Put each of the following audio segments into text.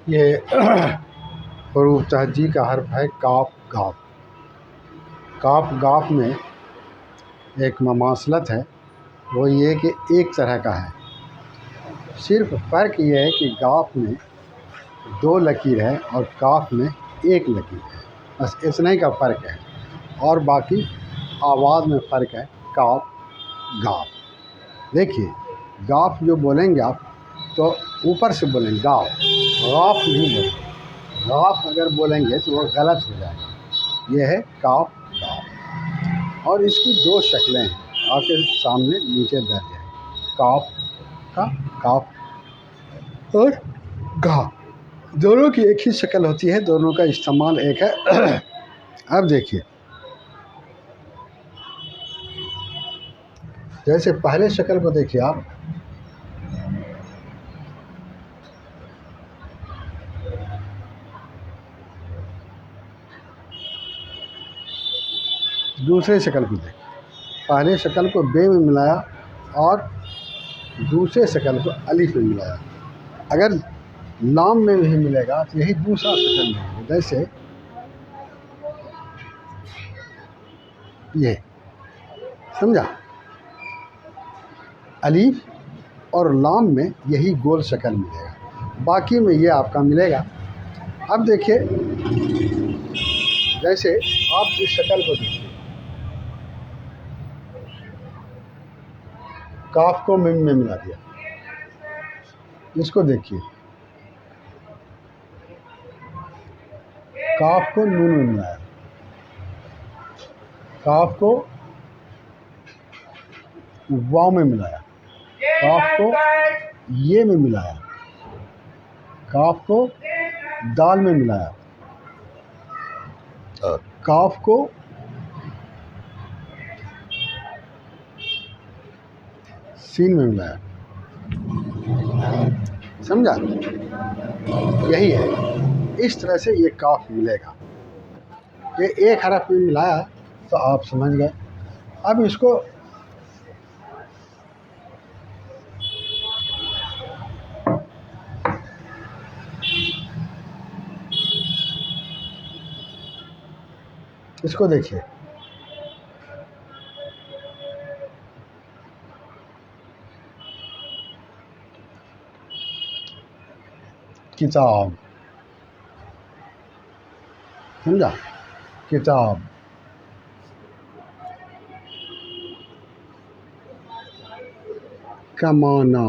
ये हरूफ तहजी का हर्फ है काफ गाफ। काफ गाफ में एक ममासलत है, वो ये कि एक तरह का है। सिर्फ फ़र्क ये है कि गाफ में 2 लकीर है और काफ में 1 लकीर है, बस इतना ही का फ़र्क है। और बाकी आवाज़ में फ़र्क है काफ गाफ। देखिए, गाफ जो बोलेंगे आप तो ऊपर से बोलेंगे गाफ, गाफ नहीं बोलेंगे। गाफ अगर बोलेंगे तो वो गलत हो जाएगा। ये है काफ गाफ। और इसकी 2 शक्लें हैं, आपके सामने नीचे दर्ज है। काफ का काफ और गा, दोनों की एक ही शक्ल होती है, दोनों का इस्तेमाल एक है। अब देखिए, जैसे पहले शक्ल को देखिए आप, दूसरे शक्ल को देखिए। पहले शक्ल को बे में मिलाया और दूसरे शक्ल को अलिफ में मिलाया। अगर लाम में भी मिलेगा तो यही दूसरा शक्ल है। जैसे ये, समझा? अलीफ और लाम में यही गोल शक्ल मिलेगा, बाकी में ये आपका मिलेगा। अब देखिए, जैसे आप इस शक्ल को देखिए, काफ को मिम में मिला दिया। इसको देखिए, काफ को नून में मिलाया, काफ को वाव में मिलाया, काफ को ये में मिलाया, काफ को दाल में मिलाया, काफ को सीन में मिलाया। समझा? यही है, इस तरह से ये काफ मिलेगा। ये एक हरफ में मिलाया तो आप समझ गए। अब इसको देखिए, किताब, समझा, किताब। कमाना,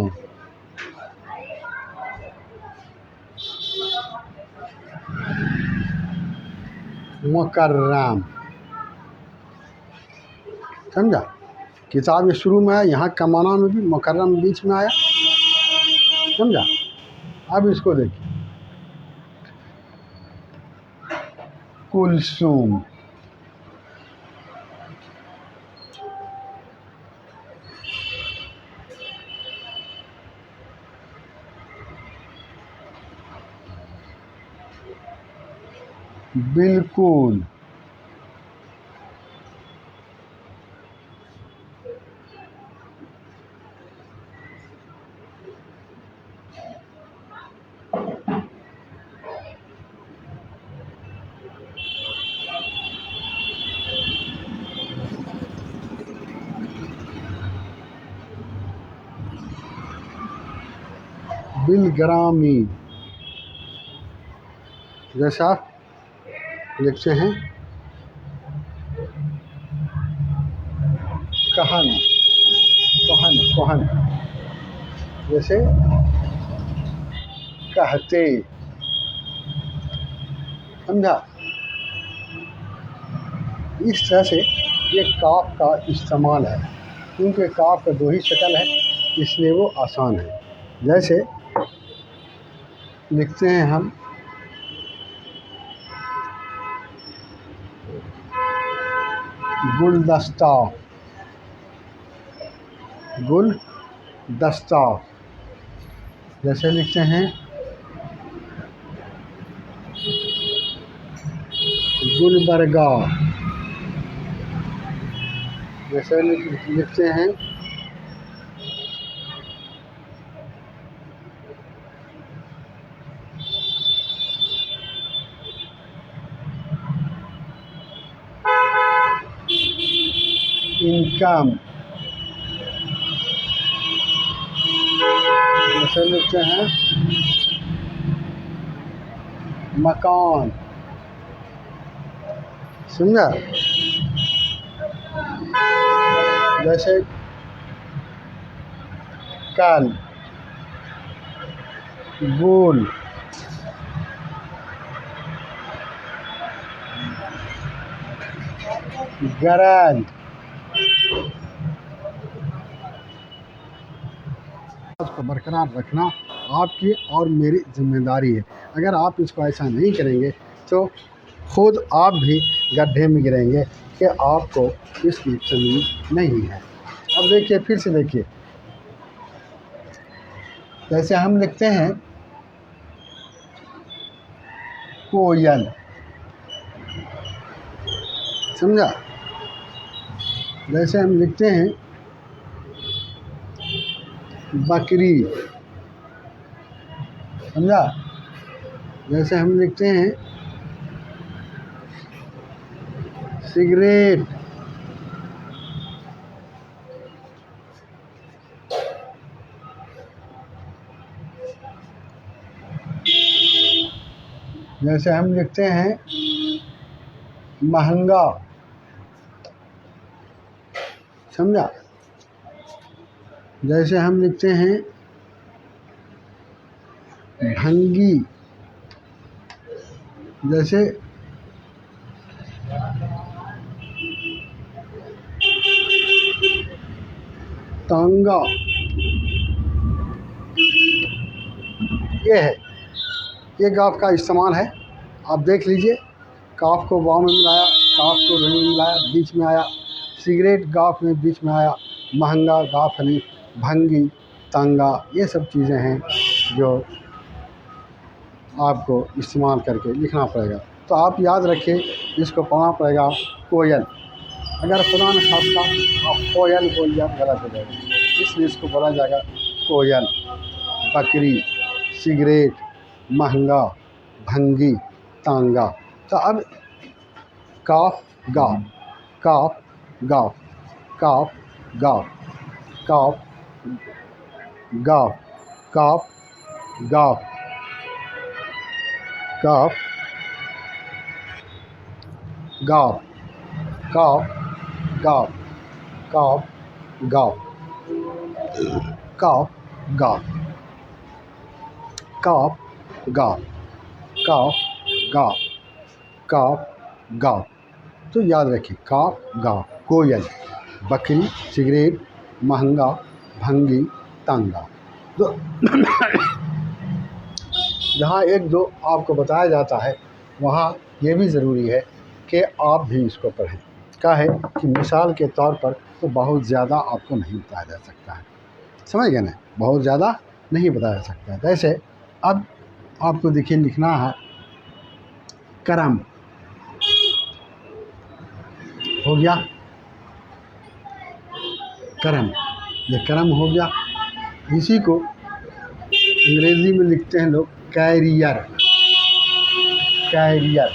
मुकर्रम, समझा। किताब ये शुरू में आया, यहाँ कमाना में भी मुकर्रम बीच में आया, समझा। अब इसको देखिए, कुलसूम, बिल्कुल, बिलग्रामी, जैसा आप लिखते हैं कहन, कहन, कहन, जैसे कहते, समझा। इस तरह से ये काफ का इस्तेमाल है, क्योंकि काफ का दो ही शक्ल है, इसलिए वो आसान है। जैसे लिखते हैं हम गुलदस्ता, गुलदस्ता, जैसे लिखते हैं गुलबर्गा, जैसे लिखते हैं इनकम, जैसे लिखते हैं मकान, समझा। जैसे कल, गोल, गरज, को बरकरार रखना आपकी और मेरी जिम्मेदारी है। अगर आप इसको ऐसा नहीं करेंगे तो खुद आप भी गड्ढे में गिरेंगे कि आपको इसकी तमीज़ नहीं है। अब देखिए, फिर से देखिए, जैसे हम लिखते हैं कोयल, समझा। जैसे हम लिखते हैं बकरी, समझा। जैसे हम लिखते हैं सिगरेट, जैसे हम लिखते हैं महंगा, समझा। जैसे हम लिखते हैं भंगी, जैसे तांगा, ये है, ये काफ का इस्तेमाल है। आप देख लीजिए, काफ को वाव में मिलाया, काफ को रे में मिलाया, बीच में आया। सिगरेट गाफ में बीच में आया, महंगा गाफ नहीं, भंगी, तांगा, ये सब चीज़ें हैं जो आपको इस्तेमाल करके लिखना पड़ेगा। तो आप याद रखिए, इसको पढ़ना पड़ेगा कोयल। अगर खुदा न खास्ता आप कोयल बोल दिया गलत हो जाएगा, इसलिए इसको बोला जाएगा कोयल, बकरी, सिगरेट, महंगा, भंगी, तांगा। तो अब काफ गाफ, काफ गाफ, काफ गाफ, काफ गाफ, काफ गाफ, काफ गाफ, काफ गाफ, काफ गाफ, काफ गाफ, काफ गाफ, काफ गाफ, काफ गाफ। तो याद रखिए, काफ गाफ। कोयल, बकरी, सिगरेट, महंगा, भंगी, तांगा। तो जहाँ एक दो आपको बताया जाता है, वहाँ ये भी ज़रूरी है कि आप भी इसको पढ़ें। क्या है कि मिसाल के तौर पर तो बहुत ज़्यादा आपको नहीं बताया जा सकता है, समझ गए ना, बहुत ज़्यादा नहीं बताया जा सकता है। जैसे अब आपको देखिए लिखना है करम, हो गया करम, ये करम हो गया। इसी को अंग्रेज़ी में लिखते हैं लोग कैरियर, कैरियर,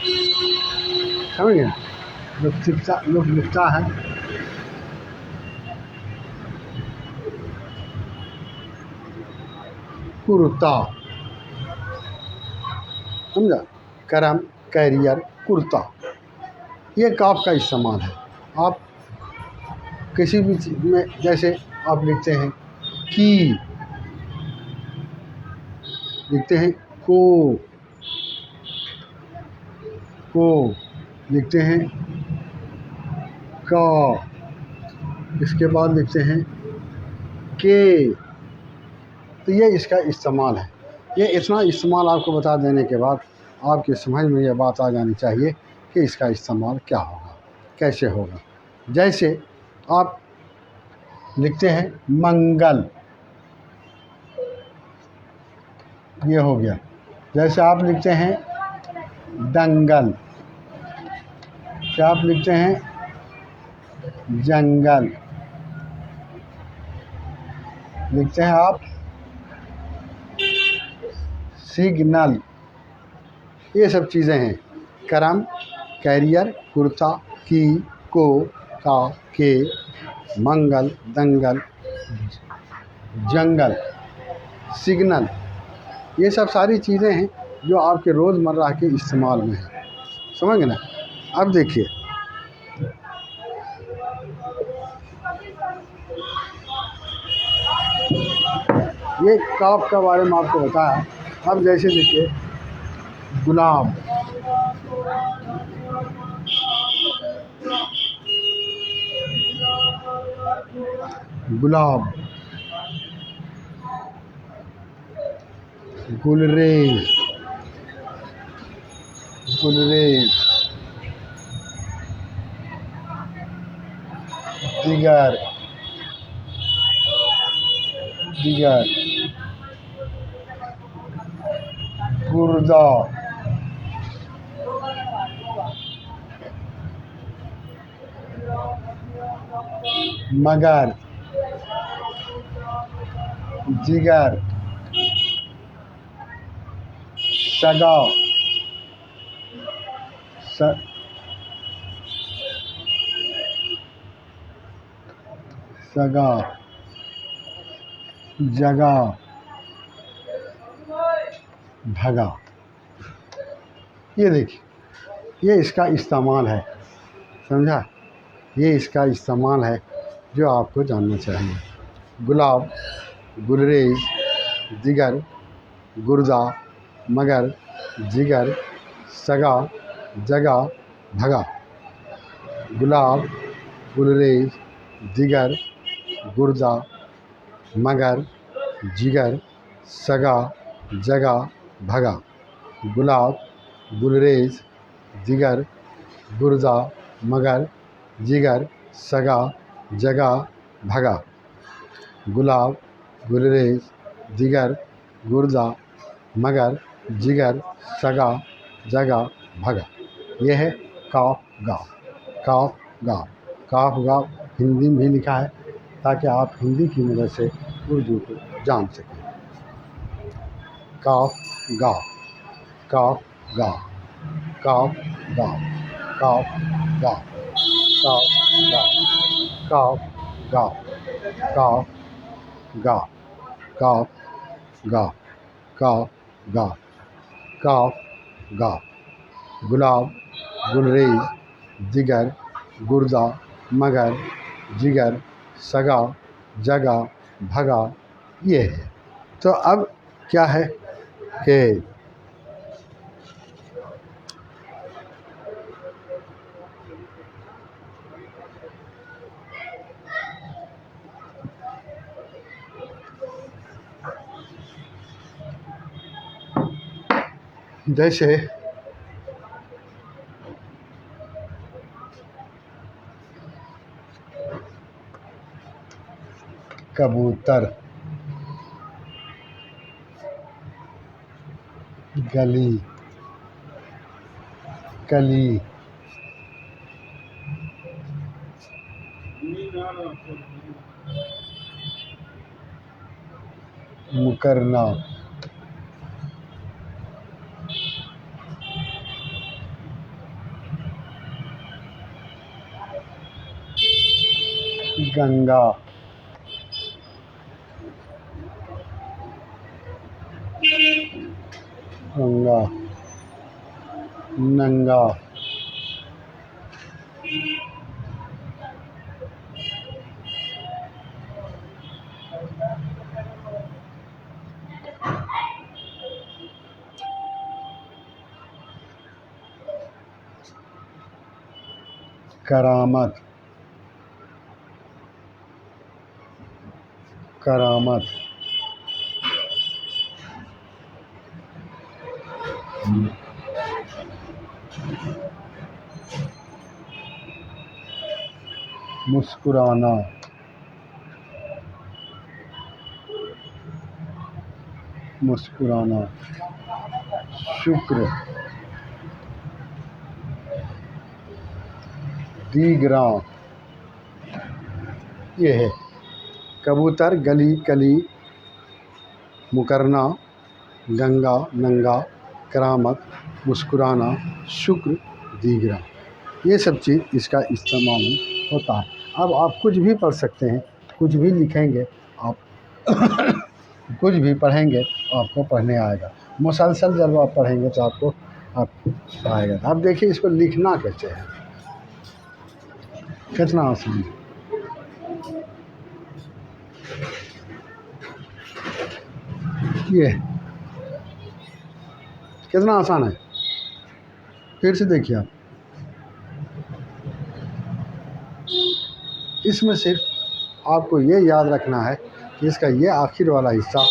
समझ गए। लोग लिखता है कुर्ता, समझा। करम, कैरियर, कुर्ता, ये काफ का इस्तेमाल है। आप किसी भी चीज़ में, जैसे आप लिखते हैं की, लिखते हैं को लिखते हैं का, इसके बाद लिखते हैं के। तो ये इसका इस्तेमाल है। ये इतना इस्तेमाल आपको बता देने के बाद आपकी समझ में ये बात आ जानी चाहिए कि इसका इस्तेमाल क्या होगा, कैसे होगा। जैसे आप लिखते हैं मंगल, ये हो गया। जैसे आप लिखते हैं दंगल, जैसे आप लिखते हैं जंगल, लिखते हैं आप सिग्नल। ये सब चीज़ें हैं। करम, कैरियर, कुर्ता, की, को, का, के, मंगल, दंगल, जंगल, सिग्नल, ये सब सारी चीज़ें हैं जो आपके रोज़मर्रा के इस्तेमाल में हैं, समझ गए ना। अब देखिए, ये काफ का बारे में आपको बताया। अब जैसे देखिए गुलाब, गुलाब, गुलरेज, गुलरेज, दिगर, दिगर, गुर्दा, मगर, जिगर, सगा, सगा, जगा, भगा। ये देखिए, ये इसका इस्तेमाल है, समझा। ये इसका इस्तेमाल है जो आपको जानना चाहिए। गुलाब, गुलरेज, दिगर, गुर्दा, मगर, जिगर, सगा, जगा, भगा। गुलाब, गुलरेज, दिगर, गुर्दा, मगर, जिगर, सगा, जगा, भगा। गुलाब, गुलरेज, दिगर, गुर्दा, मगर, जिगर, सगा, जगा, भगा। गुलाब, गुलरेज, दिगर, गुर्दा, मगर, जिगर, सगा, जगा, भगा। यह है काफ गाफ, काफ गाफ। काफ गाफ हिंदी में भी लिखा है ताकि आप हिंदी की मदद से उर्दू को जान सकें। काफ गाफ, काफ गाफ, काफ गाफ, काफ गाफ, काफ गाफ, काफ गाफ, काफ गाफ, काफ गाफ, काफ गाफ, गाफ, गुलाब, गुलरेज, दिगर, गुर्दा, मगर, जिगर, सगा, जगा, भगा, ये है। तो अब क्या है कि जैसे कबूतर, गली, कली, मुकरना, गंगा, गंगा, नंगा, करामत, करामत, मुस्कुराना, मुस्कुराना, शुक्र, दीगरा, ये है कबूतर, गली, कली, मुकरना, गंगा, नंगा, करामत, मुस्कुराना, शुक्र, दीगरा, ये सब चीज़ इसका इस्तेमाल होता है। अब आप कुछ भी पढ़ सकते हैं, कुछ भी लिखेंगे आप कुछ भी पढ़ेंगे तो आपको पढ़ने आएगा। मुसलसल जब आप पढ़ेंगे तो आपको आएगा। अब देखिए इसको लिखना कैसे है, कितना आसान है। ये कितना आसान है, फिर से देखिए आप। इसमें सिर्फ आपको ये याद रखना है कि इसका ये आखिर वाला हिस्सा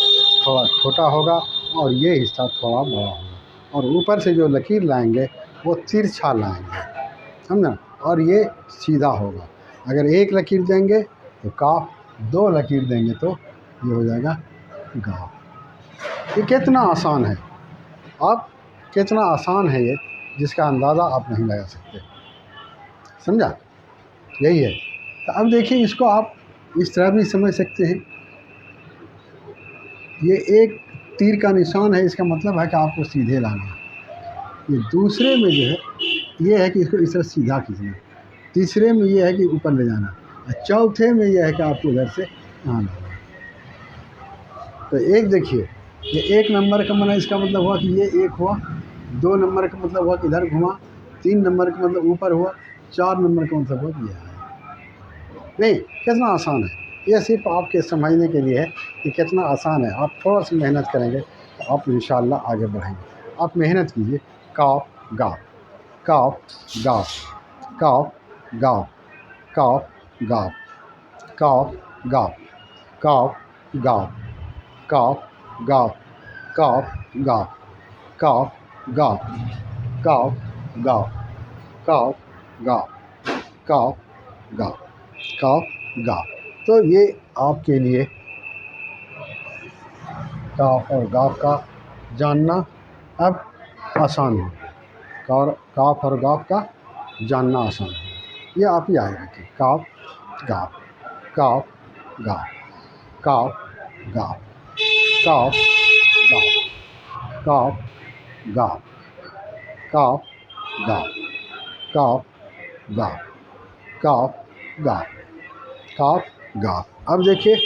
थोड़ा छोटा होगा और ये हिस्सा थोड़ा बड़ा होगा, और ऊपर से जो लकीर लाएंगे वो तिरछा लाएंगे, समझा, और ये सीधा होगा। अगर एक लकीर देंगे तो काफ, दो लकीर देंगे तो ये हो जाएगा गाफ। ये कितना आसान है, अब कितना आसान है ये, जिसका अंदाज़ा आप नहीं लगा सकते, समझा, यही है। तो अब देखिए इसको आप इस तरह भी समझ सकते हैं, ये एक तीर का निशान है, इसका मतलब है कि आपको सीधे लाना है। ये दूसरे में जो है ये है कि इसको इस तरह सीधा खींचना, तीसरे में ये है कि ऊपर ले जाना, और चौथे में ये है कि आपको उधर से यहाँ लाना। तो एक देखिए, ये एक नंबर का मना, इसका मतलब हुआ कि ये एक हुआ, दो नंबर का मतलब हुआ कि इधर घुमा, तीन नंबर का मतलब ऊपर हुआ, चार नंबर का मतलब हुआ कि यह है। नहीं, कितना आसान है, ये सिर्फ आपके समझने के लिए है कि कितना आसान है। आप थोड़ा सा मेहनत करेंगे तो आप इंशाअल्लाह आगे बढ़ेंगे। आप मेहनत कीजिए। काफ गाफ, काफ गाफ, काफ गाफ, काफ गाफ, काफ गाफ, काफ गाफ, काफ गाफ, काफ गाफ, काफ गाफ, काफ गाफ, काफ गाफ, काफ गाफ, काफ गाफ। तो ये आपके लिए काफ और गाफ का जानना अब आसान है, और काफ और गाफ का जानना आसान है। ये आप ही आएगा कि काफ गाफ, काफ गाफ, काफ गाफ, काफ गाफ, काफ गाफ, काफ गाफ, काफ गाफ, काफ गाफ, काफ गाफ। अब देखिए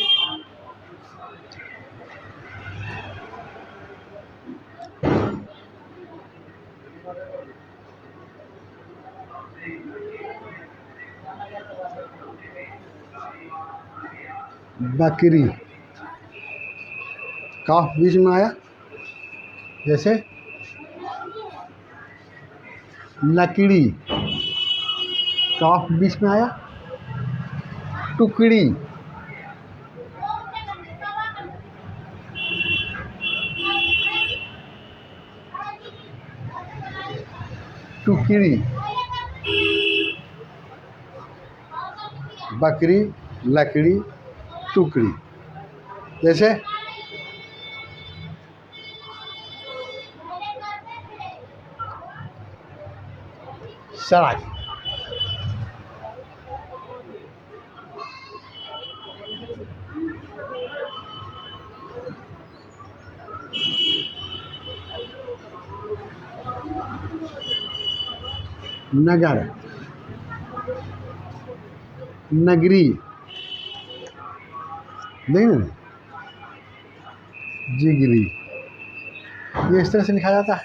बकरी, काफ बीच में आया, जैसे लकड़ी, काफ बीच में आया, टुकड़ी, टुकड़ी, बकरी, लकड़ी, टुकड़ी, जैसे सड़क, नगर, नगरी, नहीं ना, जिगरी, ये इस तरह से लिखा जाता है।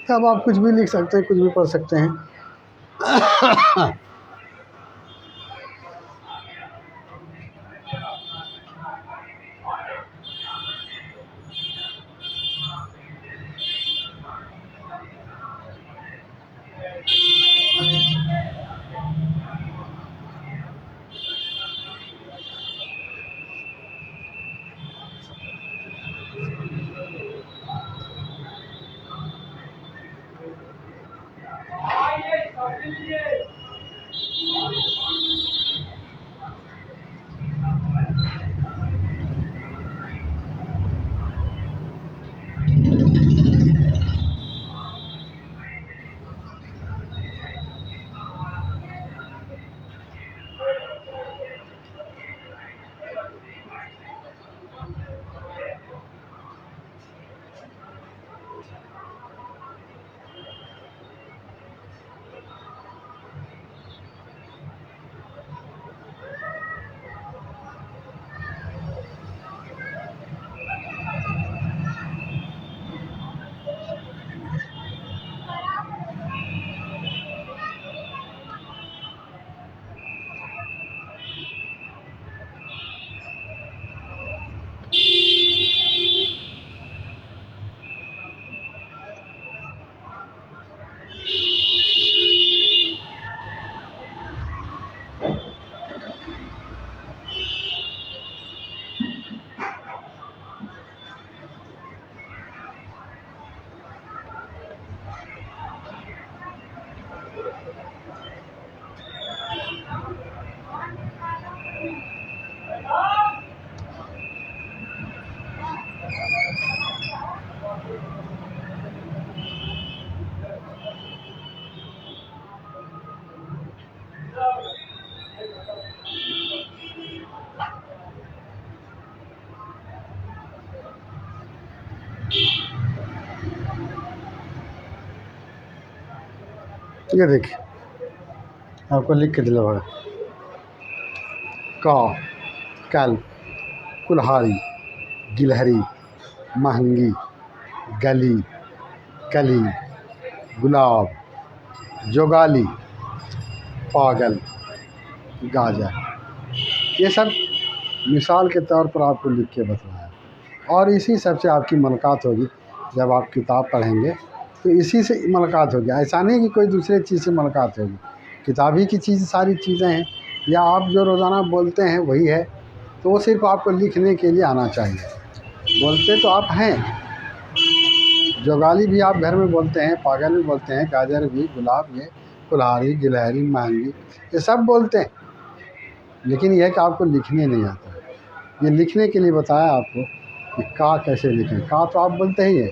तब आप कुछ भी लिख सकते हैं, कुछ भी पढ़ सकते हैं। ये देखिए, आपको लिख के दिला होगा। का, कल, कुल्हाड़ी, गिलहरी, महंगी, गली, कली, गुलाब, जोगाली, पागल, गाजर। ये सब मिसाल के तौर पर आपको लिख के बताया, और इसी सब से आपकी मुलाकात होगी। जब आप किताब पढ़ेंगे तो इसी से मुलाकात होगी। ऐसा नहीं कि कोई दूसरे चीज़ से मुलाकात होगी, किताब ही की चीज़ सारी चीज़ें हैं, या आप जो रोज़ाना बोलते हैं वही है। तो वो सिर्फ आपको लिखने के लिए आना चाहिए। बोलते तो आप हैं, जोगाली भी आप घर में बोलते हैं, पागल भी बोलते हैं, गाजर भी, गुलाब, ये कुल्हाड़ी, गिलहरी, महंगी, ये सब बोलते हैं। लेकिन यह कि आपको लिखने नहीं आता है। ये लिखने के लिए बताया आपको कि का कैसे लिखें। का तो आप बोलते ही है।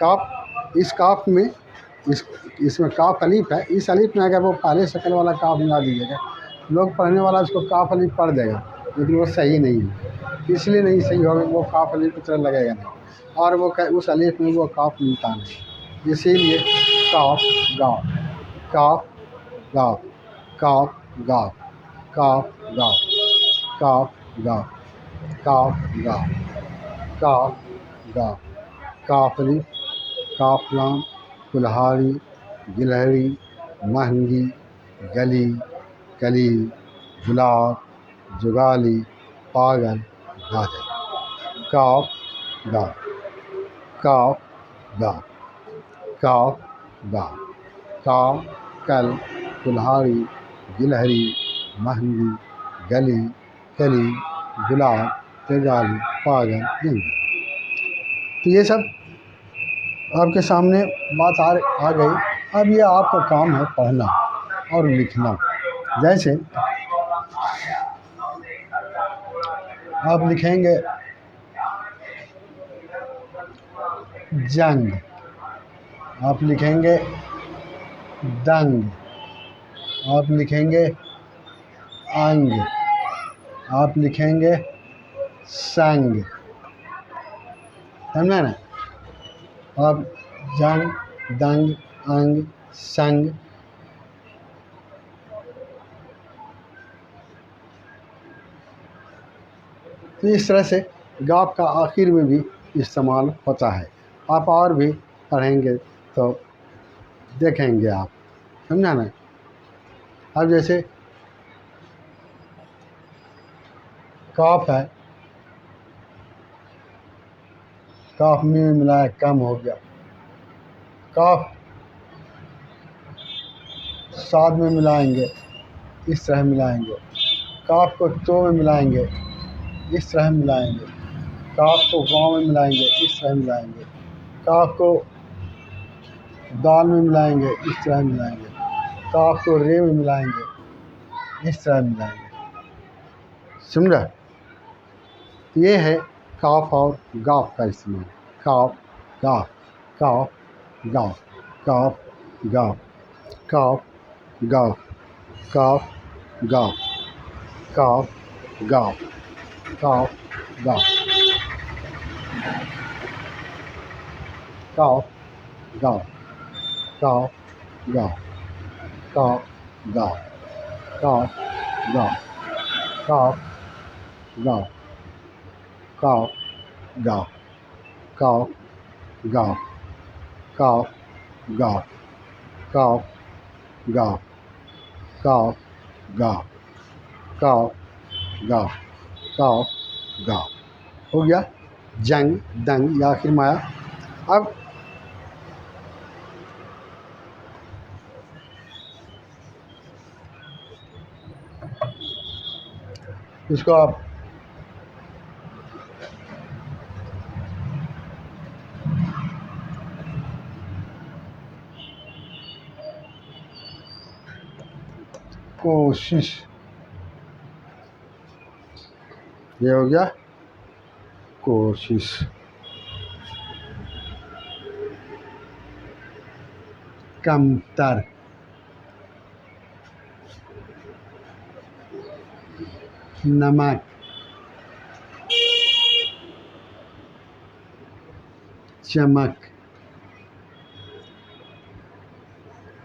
काफ, इस काफ में इसमें काफ अलीफ है। इस अलीफ में अगर वो पहले शक्ल वाला काफ मिला दीजिएगा, लोग पढ़ने वाला उसको काफ अलीफ पढ़ देगा, लेकिन वो सही नहीं है। इसलिए नहीं सही होगा, वो काफ अलीफ की तरह लगेगा नहीं, और वो उस अलीफ में वो काफ मिलता नहीं। इसीलिए काफ गाफ, काफ गाफ, काफ गाफ, काफ गाफ, काफ गाफ, काफ गाफ, काफ गाफ, काफ अलीफ, काफ लाम, कुल्हाड़ी, गिलहरी, महंगी, गली, कली, गुलाब, जुगाली, पागल गाजर। काफ गाफ, काफ गाफ, काफ गाफ। का कल कुल्हाड़ी गिलहरी महंगी गली कली गुलाब तेजाली पागल जंगल। तो ये सब आपके सामने बात आ गई। अब ये आपका काम है पढ़ना और लिखना। जैसे आप लिखेंगे जंग, आप लिखेंगे दंग, आप लिखेंगे अंग, आप लिखेंगे संग। समझा ना? आप जंग दंग अंग संग तो इस तरह से गाप का आखिर में भी इस्तेमाल होता है। आप और भी पढ़ेंगे तो देखेंगे आप। समझा ना? अब जैसे काफ है, काफ में मिलाया कम हो गया। काफ साथ में मिलाएंगे, इस तरह मिलाएंगे। काफ को तो में मिलाएंगे, इस तरह मिलाएंगे। काफ को गाँव में मिलाएंगे, इस तरह मिलाएंगे। काफ को दाल में मिलाएंगे, इस तरह मिलाएंगे। काफ को रे में मिलाएंगे, इस तरह मिलाएंगे। समझा? ये है काफ और गाफ का इस्तेमाल। काफ गाफ, काफ गाफ, काफ गाफ, काफ गाफ, काफ गाफ, काफ गाफ, काफ गाफ, काफ गाफ, काफ गाफ, काफ गाफ, काफ गाफ, काफ गाफ, काफ गाफ, काफ गाफ, काफ गाफ, काफ गाफ, काफ गाफ, काफ गाफ, काफ गाफ। हो गया जंग दंग या आखिर माया। अब इसको आप कोशिश, ये हो गया कोशिश। कमतर, नमक, चमक,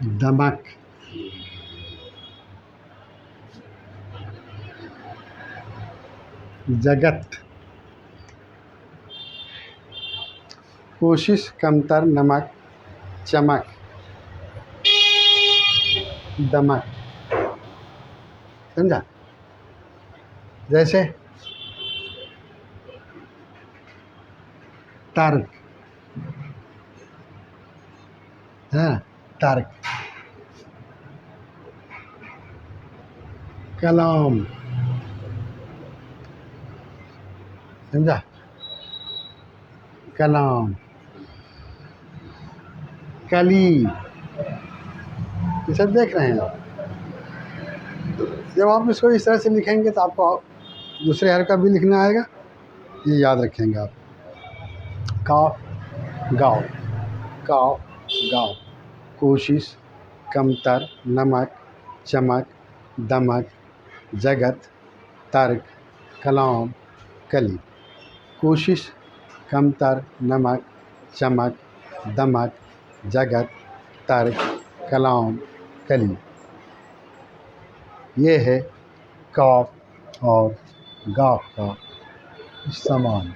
दमक, जगत। कोशिश, कमतर, नमक, चमक, दमक। समझा? जैसे तर्क है, तर्क। कलाम, समझा? कलाम। कली, ये सब देख रहे हैं आप। जब आप इसको इस तरह से लिखेंगे तो आपको दूसरे हर का भी लिखना आएगा। ये याद रखेंगे आप। काफ गाँव, काफ गाँव। कोशिश, कमतर, नमक, चमक, दमक, जगत, तर्क, कलाम, कली। कोशिश, कमतर, नमक, चमक, दमक, जगत, तर्क, कलाम, कली। ये है काफ और गाफ का इस्तेमाल।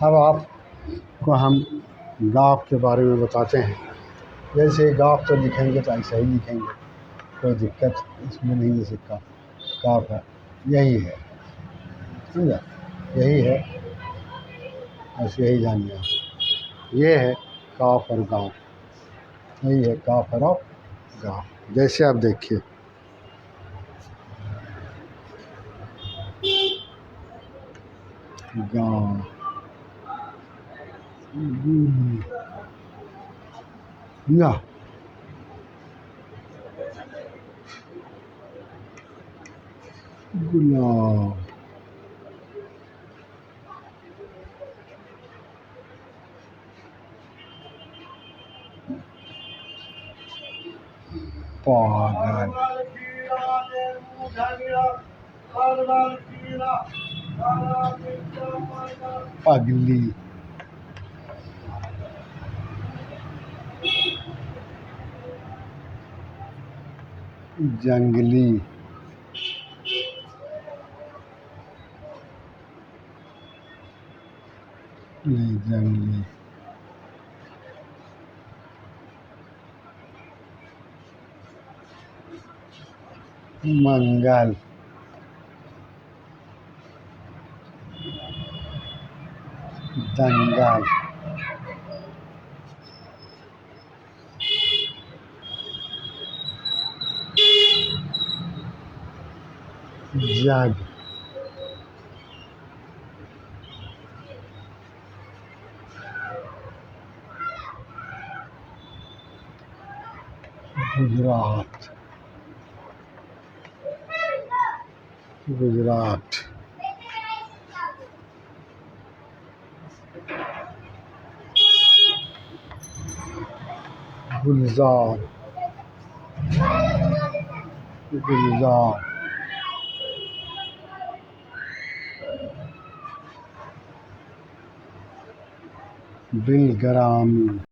अब आपको हम गाफ के बारे में बताते हैं। जैसे गाफ तो लिखेंगे तो ऐसा ही लिखेंगे, कोई दिक्कत इसमें नहीं है। काफ है, यही है। समझा? यही है, बस यही जानिए आप। ये है काफ और गाफ, यही है काफ और गाफ। जैसे आप देखिए, गाँव, या गुलाब, पागल, पगली, जंगली, नहीं जंगली, मंगल, दंगल, जग, गुजरात, गुजरात, गुलजार, गुलजार, बिलग्रामी,